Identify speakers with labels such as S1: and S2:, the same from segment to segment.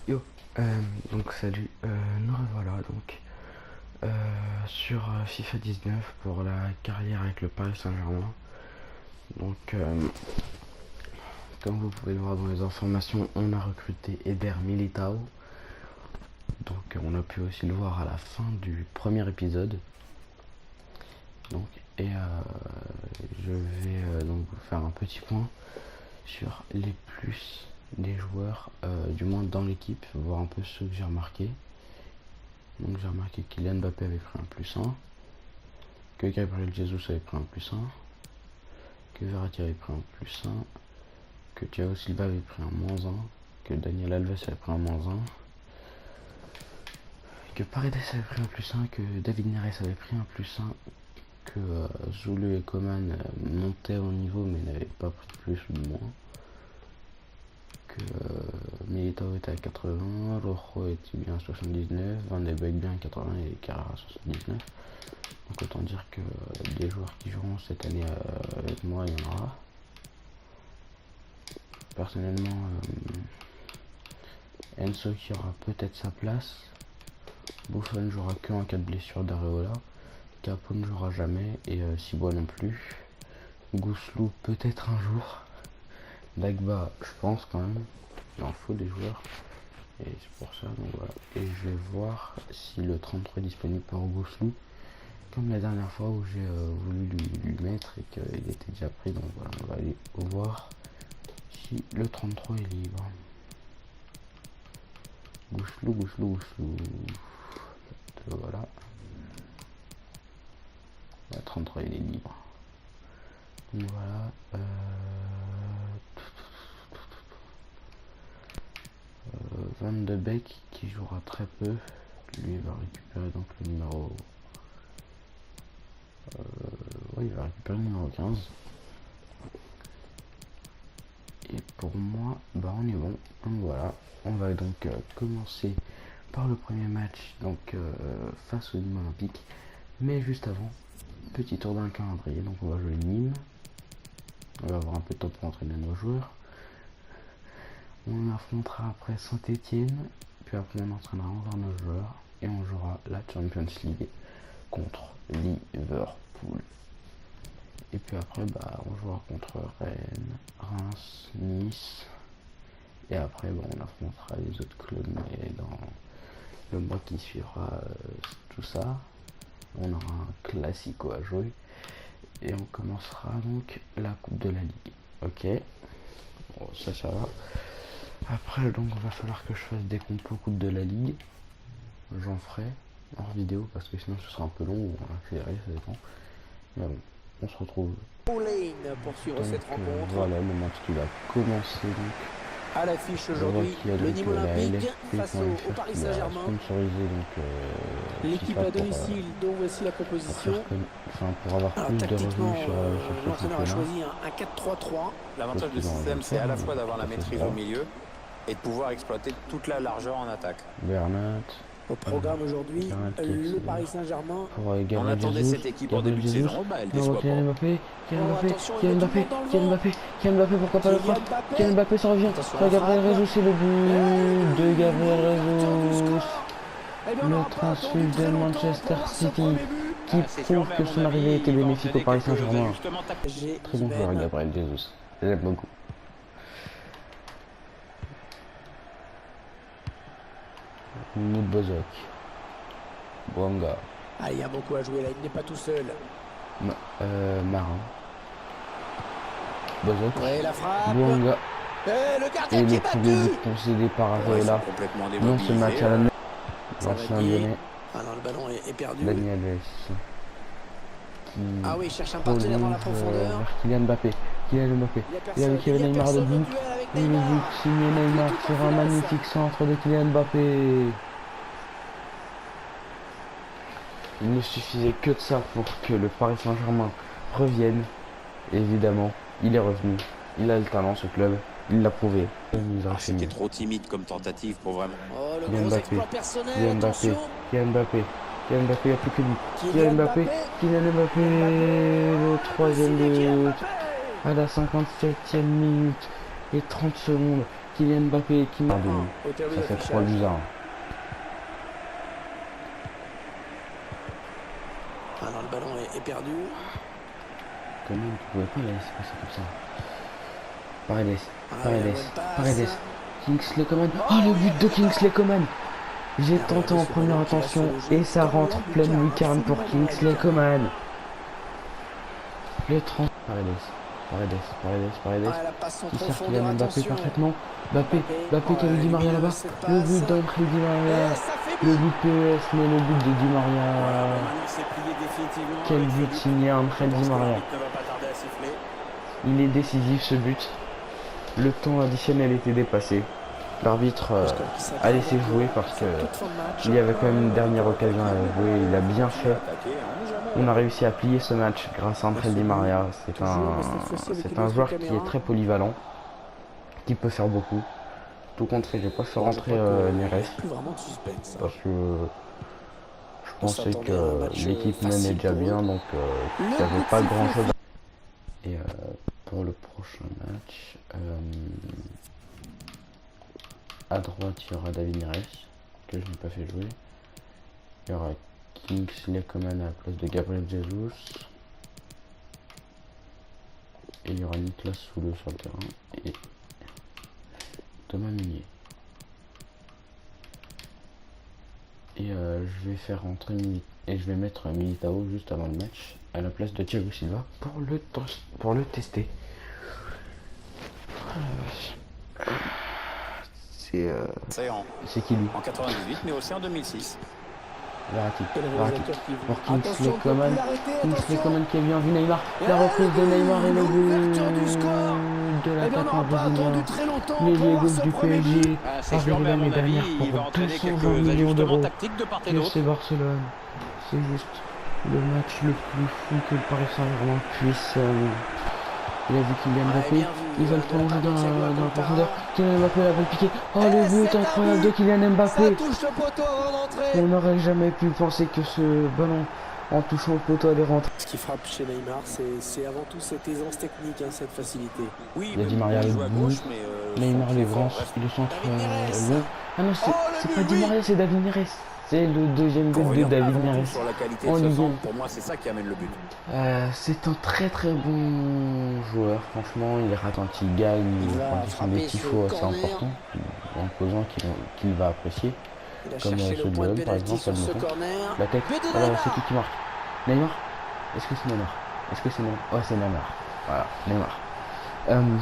S1: Yo, donc salut, nous revoilà donc sur FIFA 19 pour la carrière avec le Paris Saint-Germain. Donc, comme vous pouvez le voir dans les informations, on a recruté Eder Militao. Donc, on a pu aussi le voir à la fin du premier épisode. Donc, et je vais donc vous faire un petit point sur les plus des joueurs, du moins dans l'équipe, voir un peu ceux que j'ai remarqué. Donc j'ai remarqué que Kylian Mbappé avait pris un +1, que Gabriel Jesus avait pris un +1, que Verratti avait pris un +1, que Thiago Silva avait pris un -1, que Daniel Alves avait pris un -1, que Paredes avait pris un +1, que David Neres avait pris un +1, que Zulu et Coman montaient au niveau mais n'avaient pas pris plus ou de moins, que Militao était à 80, Rojo était bien à 79, Van de Beek bien à 80 et Carrera à 79. Donc autant dire que des joueurs qui joueront cette année avec moi, il y en aura. Personnellement, Enzo qui aura peut-être sa place. Buffon jouera que en cas de blessure d'Areola. Capo ne jouera jamais et Cibois non plus. Gouslou peut-être un jour. Dagba, je pense quand même. Il en faut des joueurs. Et c'est pour ça, donc voilà. Et je vais voir si le 33 est disponible pour Gouslou. Comme la dernière fois où j'ai voulu lui mettre et qu'il était déjà pris. Donc voilà, on va aller voir si le 33 est libre. Gouslou. Voilà. Le 33 il est libre. Donc voilà. Van de Beek qui jouera très peu. Lui va récupérer donc le numéro. Oui, il va récupérer le numéro 15. Et pour moi, bah on est bon. Donc voilà. On va donc commencer par le premier match donc face au Nîmes Olympique. Mais juste avant, petit tour d'un calendrier. Donc on va jouer Nîmes. On va avoir un peu de temps pour entraîner nos joueurs. On affrontera après Saint-Etienne, puis après on entraînera envers nos joueurs et on jouera la Champions League contre Liverpool. Et puis après on jouera contre Rennes, Reims, Nice. Et après on affrontera les autres clubs, mais dans le mois qui suivra tout ça, on aura un classico à jouer. Et on commencera donc la Coupe de la Ligue. Ok, bon, ça va. Après donc il va falloir que je fasse des compos Coupe de la Ligue. J'en ferai hors vidéo parce que sinon ce sera un peu long ou accéléré, ça dépend. Mais bon, on se retrouve.
S2: Pour suivre cette rencontre.
S1: Voilà, le match qui va commencer donc.
S2: À l'affiche aujourd'hui, le Nîmes Olympique face au Paris Saint-Germain. L'équipe à domicile, dont voici la composition.
S1: Pour avoir plus de revenus sur
S2: l'entraîneur a choisi un 4-3-3.
S3: L'avantage du système, c'est à la fois d'avoir la maîtrise au milieu et de pouvoir exploiter toute la largeur en attaque.
S1: Bernat.
S2: Au programme aujourd'hui, le Paris Saint-Germain.
S3: On attendait cette équipe en début de saison. Elle déçoit pas.
S1: Kylian Mbappé, pourquoi pas le frappe. Kylian Mbappé s'en revient. Gabriel Jesus, c'est le but de Gabriel Jesus. Le transfert de Manchester City qui prouve que son arrivée était bénéfique au Paris Saint-Germain. Très bon joueur Gabriel Jesus. J'aime beaucoup. Bozok, Bouanga.
S2: Ah, il y a beaucoup à jouer là, il n'est pas tout seul.
S1: Marin. Bozok.
S2: Ouais, la frappe.
S1: Bouanga.
S2: Le gardien
S1: Et
S2: qui
S1: le
S2: est battu.
S1: premier but concédé par Areola dans ce match à la l'ancien lyonnais.
S2: Ah non, le ballon est perdu.
S1: Daniel Alves.
S2: Ah oui, il cherche un partenaire dans la profondeur.
S1: Kylian Mbappé. Il y avait Kevin Neymar debout. Et le but signé Neymar sur un magnifique centre de Kylian Mbappé. Il ne suffisait que de ça pour que le Paris Saint-Germain revienne. Évidemment, il est revenu. Il a le talent, ce club. Il l'a prouvé.
S3: C'était trop timide comme tentative pour vraiment.
S2: Oh, le gros exploit personnel.
S1: Kylian Mbappé, il n'y a plus que lui. Kylian Mbappé, le troisième but à la 57e minute et 30 secondes. Kylian Mbappé qui marque. Ça fait 3 buts à 1.
S2: Alors le ballon est perdu.
S1: Comment tu pouvais pas la laisser passer comme ça? Paredes. Kingsley Coman. Oh, le but de Kingsley Coman. J'ai tenté en première intention et ça rentre pleine lucarne pour Kingsley Coman. Le 30. Paredes. Qui sert Kylian Mbappé parfaitement. Mbappé qui a eu Di Maria là-bas. Le but d'entrée Di Maria. Le but PS, mais le but de Di Maria. Quel but signé André Di Maria. Il est décisif ce but. Le temps additionnel était dépassé. L'arbitre a laissé jouer parce que il y avait quand même une dernière occasion à jouer. Il a bien fait. On a réussi à plier ce match grâce à André Di Maria. C'est un joueur qui est très polyvalent, qui peut faire beaucoup. Tout compte fait, j'ai pas fait rentrer Neres parce que je pensais que l'équipe menait déjà bien, donc il n'y avait pas grand chose. Et pour le prochain match, à droite il y aura David Neres que je n'ai pas fait jouer. Il y aura Kingsley Coman à la place de Gabriel Jesus. Et il y aura Niklas Soule sur le terrain. Et Thomas Meunier. Et je vais faire rentrer et je vais mettre Militao juste avant le match à la place de Thiago Silva pour le tester. C'est qui lui?
S3: En 98, mais aussi en 2006.
S1: Verratti. Pour Kingsley Coman. Kingsley Coman qui a bien vu Neymar. La reprise de Neymar et le but de l'attaquant brésilien. L'ailier gauche du PSG. Arrivé l'année dernière pour 220 millions d'euros. FC Barcelone. C'est juste le match le plus fou que le Paris Saint-Germain puisse. Il a vu Kylian Mbappé. Il va le prolonger dans la profondeur. Kylian Mbappé la balle piquée. Oh, le but incroyable de Kylian Mbappé. On n'aurait jamais pu penser que ce ballon, en touchant le poteau, allait rentrer.
S2: Ce qui frappe chez Neymar, c'est avant tout cette aisance technique, hein, cette facilité.
S1: Il a Di Maria le bout. Neymar l'évrance. Le centre long. Ah non, c'est pas Di Maria, c'est David Neres. C'est le deuxième but de David Neres en Ligue 1.
S3: Pour moi, c'est ça qui amène le but.
S1: C'est un très bon joueur. Franchement, il rate quand il gagne, quand il fait des tifos assez importants, en causant qu'il va apprécier. Comme ce duel par exemple, la tête. Alors c'est qui marque? Neymar? Est-ce que c'est Neymar? Ouais, c'est Neymar. Voilà, Neymar.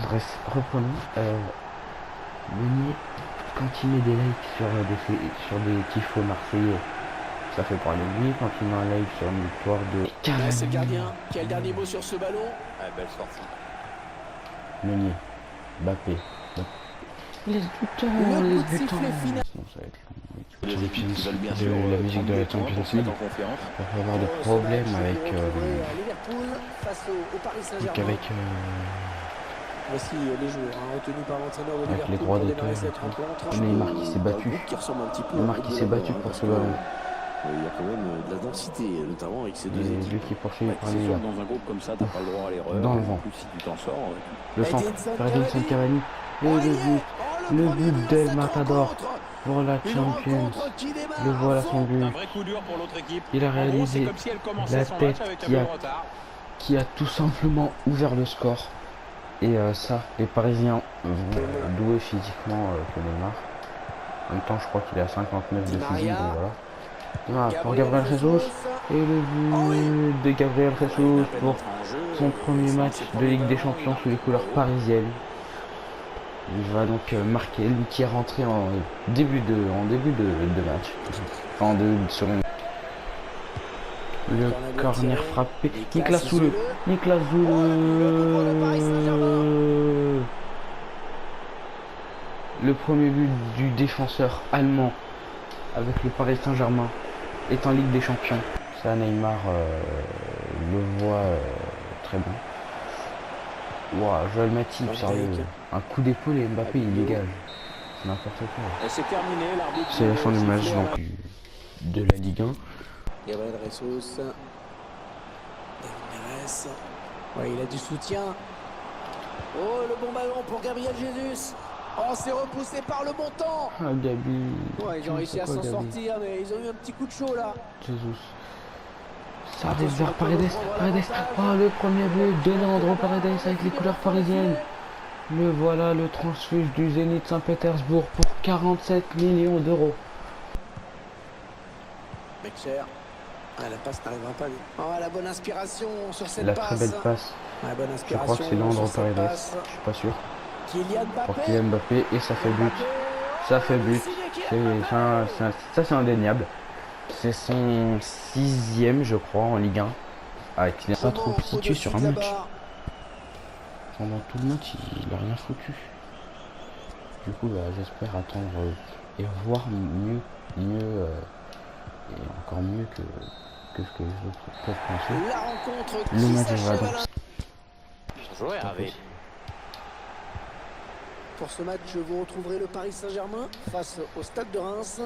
S1: Bref, reprenons. Meunier, quand il met des likes sur des tifos marseillais, ça fait parler de lui. Quand il met un like sur une victoire de
S2: c'est le gardien. Quel dernier mot sur ce ballon?
S3: Belle sortie.
S1: Meunier, Mbappé. Laisse du temps. Sinon ça va être long.
S3: Les équipes qui veulent bien sûr
S1: la musique de la Champions League. On va avoir des problèmes avec
S2: voici les joueurs retenus par l'entraîneur de
S1: avec les droits d'auteur. Neymar qui s'est battu. Neymar qui s'est battu pour ce ballon.
S4: Il y a quand même de la densité, notamment avec ces deux équipes.
S1: Lui qui est poursuivi par Neymar.
S4: Dans un groupe comme ça, t'as pas le droit à l'erreur.
S1: Dans le vent.
S4: Si tu t'en sors.
S1: Le centre. Edinson Cavani. Et le but d'El Matador pour la Champions. Le voilà son but. Il a réalisé la tête qui a tout simplement ouvert le score. Et ça, les Parisiens vont douer physiquement que Neymar. En même temps, je crois qu'il est à 59 de physique, donc voilà. Voilà, pour Gabriel Jesus. Et le but de Gabriel Jesus pour son premier match de Ligue des Champions sous les couleurs parisiennes. Il va donc marquer, lui qui est rentré en début de match. En début de seconde. Le corner frappé. Niklas Soule. Le premier but du défenseur allemand avec le Paris Saint-Germain est en Ligue des Champions. Ça, Neymar le voit très bon. Wow, Joël Matip, sérieux. Un coup d'épaule et Mbappé il dégage. C'est n'importe quoi. C'est la fin du match donc, de la Ligue 1.
S2: Gabriel Jesus. David Neres. Ouais, il a du soutien. Oh, le bon ballon pour Gabriel Jesus. Oh, c'est repoussé par le montant.
S1: Ah, Gabi.
S2: Ouais, ils ont réussi à s'en sortir, mais ils ont eu un petit coup de chaud là.
S1: Jesus. Ça arrive vers Paredes. Paredes. Oh, le premier but de Leandro Paredes avec les couleurs parisiennes. Le voilà, le transfuge du Zénith Saint-Pétersbourg pour 47 millions d'euros.
S2: Becher. Ah, la passe n'arrivera pas. Oh, la bonne inspiration sur cette
S1: La
S2: passe.
S1: très belle passe.
S2: La bonne
S1: Je
S2: inspiration.
S1: crois que c'est Leandro
S2: sur cette
S1: Paredes.
S2: passe.
S1: Je suis pas sûr.
S2: Kylian
S1: Pour
S2: Mbappé.
S1: Kylian Mbappé et ça fait but. Ça fait but. Ça c'est indéniable. C'est son 6e je crois en Ligue 1. Avec il n'a pas trop situé sur un match. Pendant tout le match il a rien foutu. Du coup bah, j'espère attendre et voir mieux et encore mieux que ce que les autres peuvent penser.
S2: La rencontre
S1: Le
S2: qui
S1: match va
S2: s'achève
S1: donc.
S2: à la-
S3: Bien joué, Hervé.
S2: Pour ce match, vous retrouverez le Paris Saint-Germain face au Stade de Reims.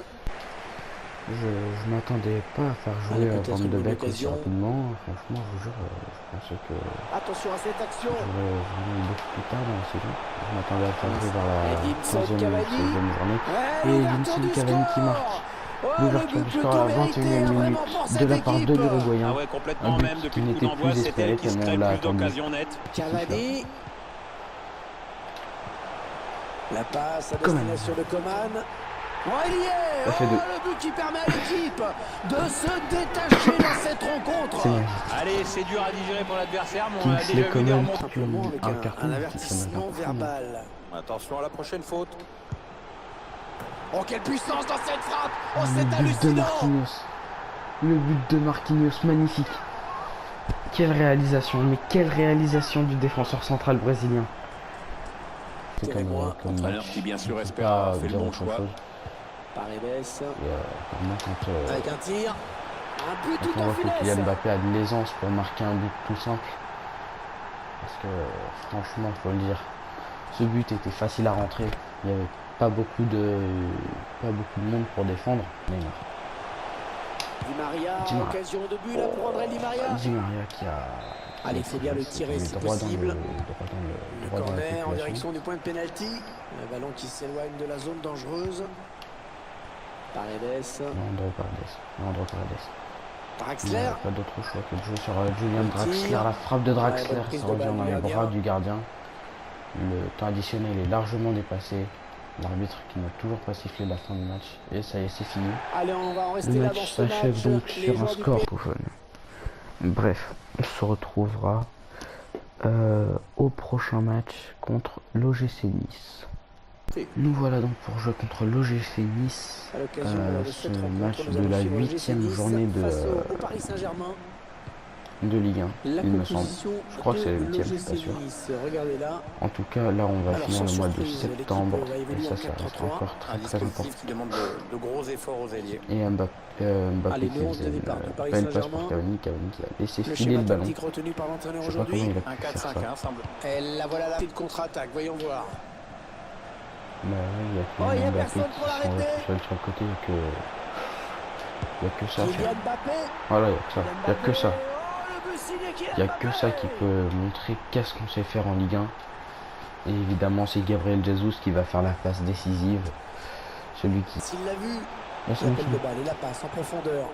S1: Je m'attendais pas à faire jouer
S2: Allez, peut-être
S1: Van de
S2: une
S1: Beek aussi
S2: occasion.
S1: rapidement. Franchement, je vous jure, je pensais que
S2: Attention à cette action.
S1: j'aurais vraiment beaucoup plus tard dans la saison. Je m'attendais à le faire jouer vers la
S2: Edinson
S1: 15e,
S2: Cavani.
S1: 16e journée.
S2: Ouais,
S1: Et
S2: l'ouverture
S1: Edinson
S2: du
S1: Cavani qui
S2: score.
S1: marque.
S2: Oh,
S1: L'ouverture
S2: le
S1: du
S2: but
S1: score à la
S2: plutôt
S1: 21e
S2: mérité,
S1: minute
S2: vraiment pour
S1: de
S2: cette
S1: la part de
S2: équipe.
S1: l'Uruguayen.
S3: Ah ouais, complètement,
S1: Un but
S3: même
S1: qui
S3: depuis le coup
S1: n'était
S3: d'envoi,
S1: plus
S3: c'est
S1: espéré
S3: elle qui se
S1: tellement
S3: crée
S1: on l'a
S3: plus
S1: attendu.
S3: d'occasions nettes.
S2: Cavani. La passe à
S1: Coman.
S2: destination de Coman. Oh, il y est.
S1: Ça fait deux.
S2: Le but qui permet à l'équipe de se détacher dans cette rencontre.
S1: C'est magique.
S3: Allez, c'est dur à digérer pour l'adversaire, mais on a
S1: Kingsley
S3: déjà vu des
S1: Coman
S3: remontées.
S2: Simplement avec
S1: un carton,
S2: un
S1: ça
S2: avertissement
S1: marque un
S2: verbal.
S3: Attention à la prochaine faute.
S2: Oh, quelle puissance dans cette frappe. Oh,
S1: Le
S2: c'est
S1: but de
S2: hallucinant.
S1: Marquinhos. Le but de Marquinhos, magnifique. Quelle réalisation, mais quelle réalisation du défenseur central brésilien. C'est comme
S3: Entraîneur
S1: match.
S3: qui, bien sûr,
S1: On peut
S3: espère
S1: pas
S3: avoir fait le
S1: dire
S3: bon
S1: autre
S3: choix.
S1: chose.
S2: Paredes.
S1: Et vraiment, quand
S2: Avec un tir. Un but
S1: on
S2: tout en
S1: voit que
S2: finesse.
S1: Kylian Mbappé a de l'aisance pour marquer un but tout simple. Parce que franchement, faut le dire, ce but était facile à rentrer. Il n'y avait pas beaucoup de monde pour défendre. Neymar.
S2: Di Maria,
S1: Di Maria.
S2: occasion de but là pour André Di Maria.
S1: Di Maria qui a.
S2: Allez, il faut bien le tirer si
S1: droit
S2: possible.
S1: Droit
S2: Le
S1: dans la
S2: corner en
S1: circulation.
S2: direction du point de pénalty. Le ballon qui s'éloigne de la zone dangereuse. Paredes.
S1: Leandro Paredes. Il n'y
S2: Draxler.
S1: a pas d'autre choix que de jouer sur Julian
S2: Le
S1: Draxler.
S2: tir.
S1: La frappe de Draxler,
S2: Ouais, bonne prise
S1: ça
S2: de
S1: revient
S2: balle
S1: dans
S2: du
S1: les
S2: gardien.
S1: bras du gardien. Le temps additionnel est largement dépassé. L'arbitre qui n'a toujours pas sifflé la fin du match. Et ça y est, c'est fini.
S2: Allez, on va en
S1: Le
S2: rester là dans
S1: match
S2: ce match.
S1: s'achève donc
S2: Les
S1: sur un
S2: joueurs du
S1: score.
S2: pays-
S1: Bref, on se retrouvera au prochain match contre l'OGC Nice. Nous voilà donc pour jouer contre l'OGC Nice.
S2: À l'occasion de
S1: Ce
S2: cette rencontre,
S1: match
S2: nous
S1: de
S2: allons
S1: la
S2: suivre le GC
S1: 8e
S2: Nice
S1: journée
S2: face au Paris Saint-Germain.
S1: de Ligue 1,
S2: La
S1: il me semble.
S2: composition
S1: Je crois que c'est la
S2: de
S1: 8e, je suis pas
S2: l'OGC
S1: sûr.
S2: Nice. Regardez là.
S1: En tout cas, là, on va
S2: Alors,
S1: finir
S2: sans
S1: le mois de
S2: surprise,
S1: septembre.
S2: l'équipe va évoluer
S1: Et ça,
S2: en
S1: ça reste
S2: 4-3-3.
S1: encore
S3: Un
S1: très important.
S3: dispositif qui demande de gros efforts aux ailiers.
S1: Et Mbappé
S2: Allez,
S1: qui
S2: le 11 de
S1: faisait
S2: départ du Paris
S1: belle passe
S2: Saint-Germain.
S1: pour Cavani qui a laissé
S2: Le
S1: filer
S2: schéma
S1: le ballon.
S2: tactique retenu par l'entraîneur
S1: Je sais pas comment
S2: aujourd'hui.
S1: il a
S3: Un
S1: pu faire ça.
S3: 4-5-1 semble.
S2: Et la voilà la petite contre-attaque, voyons voir.
S1: Bah ouais, il y a
S2: Oh, il y a
S1: Mbappé
S2: personne
S1: qui
S2: pour
S1: sont
S2: l'arrêter.
S1: tout seul sur le côté et que... Il n'y a que ça à faire.
S2: Kylian Mbappé.
S1: Voilà, il n'y a que ça. Il n'y a que ça.
S2: Oh, le but signé Kylian
S1: Il n'y a que
S2: Mbappé.
S1: ça qui peut montrer qu'est-ce qu'on sait faire en Ligue 1. Et évidemment, c'est Gabriel Jesus qui va faire la passe décisive. Celui qui...
S2: S'il l'a vu,
S1: On s'en
S2: l'appel de
S1: fout.
S2: balle et la passe en profondeur.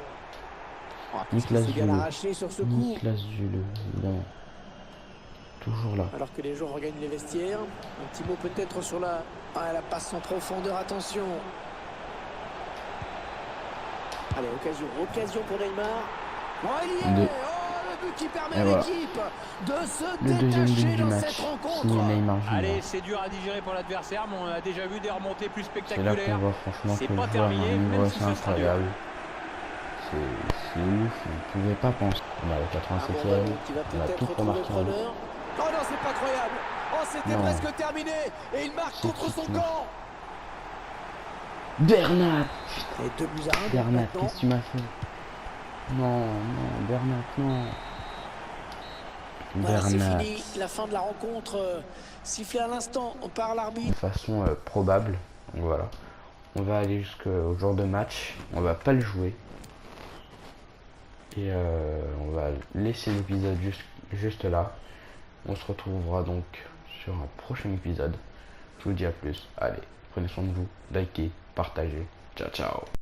S2: Oh,
S1: Nicolas
S2: c'est bien
S1: Zule.
S2: arraché sur ce coup.
S1: Nicolas Zule, évidemment. Toujours là.
S2: Alors que les joueurs regagnent les vestiaires. Un petit mot peut-être sur la passe en profondeur, attention. Allez, occasion pour Neymar. Oh, il y est.
S1: Deux.
S2: Oh, le but qui permet
S1: Et
S2: à
S1: voilà.
S2: l'équipe de se
S1: Le deuxième but
S2: détacher
S1: du
S2: dans
S1: match,
S2: cette rencontre.
S1: signé Neymar Junior.
S3: Allez, c'est dur à digérer pour l'adversaire, mais on a déjà vu des remontées plus
S1: C'est là
S3: spectaculaires.
S1: qu'on voit franchement
S3: C'est
S1: que le
S3: pas
S1: joueur a
S3: terminé,
S1: un
S3: même
S1: niveau
S3: si
S1: assez
S3: ce sera dur.
S1: incroyable. C'est ouf, on ne pouvait pas penser. On est à la 87e,
S2: Qui va
S1: on a
S2: peut-être
S1: tout pour
S2: retrouver
S1: marquer un but.
S2: preneur. Oh non, c'est pas croyable. Oh, c'était
S1: Non.
S2: presque terminé. Et il marque
S1: C'est
S2: contre
S1: qui
S2: son
S1: qui marque?
S2: camp.
S1: Bernat
S2: Et 2-1
S1: Bernat,
S2: maintenant.
S1: qu'est-ce que tu m'as fait? Non, Bernat, non.
S2: Voilà, c'est
S1: Bernat,
S2: fini. La fin de la rencontre. Sifflée à l'instant par
S1: de
S2: l'arbitre.
S1: façon probable. Donc voilà. On va aller jusqu'au jour de match. On va pas le jouer. Et on va laisser l'épisode juste là. On se retrouvera donc sur un prochain épisode. Je vous dis à plus. Allez, prenez soin de vous, likez, partagez. Ciao, ciao.